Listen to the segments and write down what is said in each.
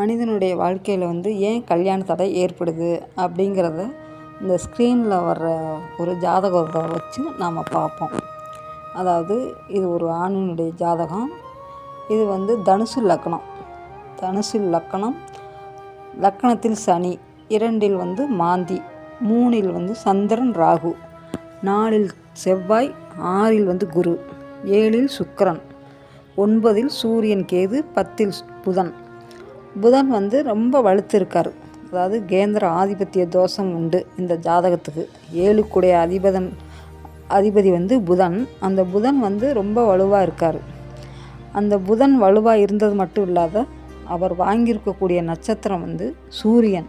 மனிதனுடைய வாழ்க்கையில் வந்து ஏன் கல்யாண தடை ஏற்படுது அப்படிங்கிறத இந்த ஸ்க்ரீனில் வர்ற ஒரு ஜாதகத்தை வச்சு நாம் பார்ப்போம். அதாவது இது ஒரு ஆணினுடைய ஜாதகம். இது வந்து தனுசு லக்னம். தனுசு லக்னம், லக்னத்தில் சனி, 2இல் வந்து மாந்தி, 3இல் வந்து சந்திரன் ராகு, 4இல் செவ்வாய், 6இல் வந்து குரு, 7இல் சுக்கிரன், 9இல் சூரியன் கேது, 10இல் புதன். புதன் வந்து ரொம்ப வலுத்திருக்கார். அதாவது கேந்திர ஆதிபத்திய தோஷம் உண்டு இந்த ஜாதகத்துக்கு. 7க்குடைய அதிபதி வந்து புதன். அந்த புதன் வந்து ரொம்ப வலுவாக இருக்கார். அந்த புதன் வலுவாக இருந்தது மட்டும் இல்லாத அவர் வாங்கியிருக்கக்கூடிய நட்சத்திரம் வந்து சூரியன்.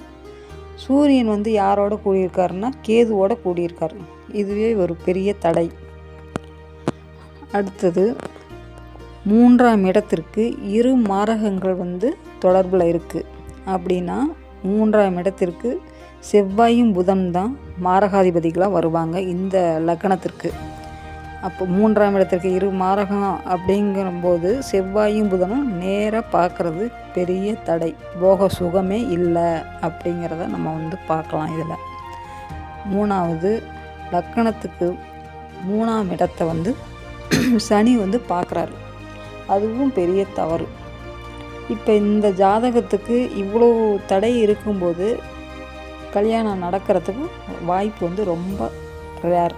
சூரியன் வந்து யாரோட கூடியிருக்காருன்னா கேதுவோட கூடியிருக்கார். இதுவே ஒரு பெரிய தடை. அடுத்தது 3ஆம் இடத்திற்கு 2 மாரகங்கள் வந்து தொடர்பில் இருக்குது. அப்படின்னா 3ஆம் இடத்திற்கு செவ்வாயும் புதன் தான் மாரகாதிபதிகளாக வருவாங்க இந்த லக்னத்திற்கு. அப்போ 3ஆம் இடத்திற்கு 2 மாரகம் அப்படிங்கும்போது செவ்வாயும் புதனும் நேராக பார்க்குறது பெரிய தடை. போக சுகமே இல்லை அப்படிங்கிறத நம்ம வந்து பார்க்கலாம். இதில் 3வது லக்னத்துக்கு 3ஆம் இடத்தை வந்து சனி வந்து பார்க்குறாரு. அதுவும் பெரிய தவறு. இப்போ இந்த ஜாதகத்துக்கு இவ்வளோ தடை இருக்கும்போது கல்யாணம் நடக்கிறதுக்கு வாய்ப்பு வந்து ரொம்ப ரேர்.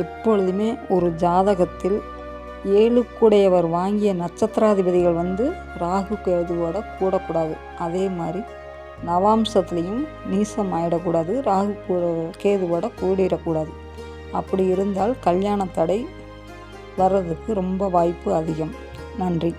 எப்பொழுதுமே ஒரு ஜாதகத்தில் 7க்குடையவர் வாங்கிய நட்சத்திராதிபதிகள் வந்து ராகு கேதுவோட கூடக்கூடாது. அதே மாதிரி நவாம்சத்துலேயும் நீசம் ஆகிடக்கூடாது, ராகு கேதுவோட கூடிடக்கூடாது. அப்படி இருந்தால் கல்யாண தடை வர்றதுக்கு ரொம்ப வாய்ப்பு அதிகம். நன்றி.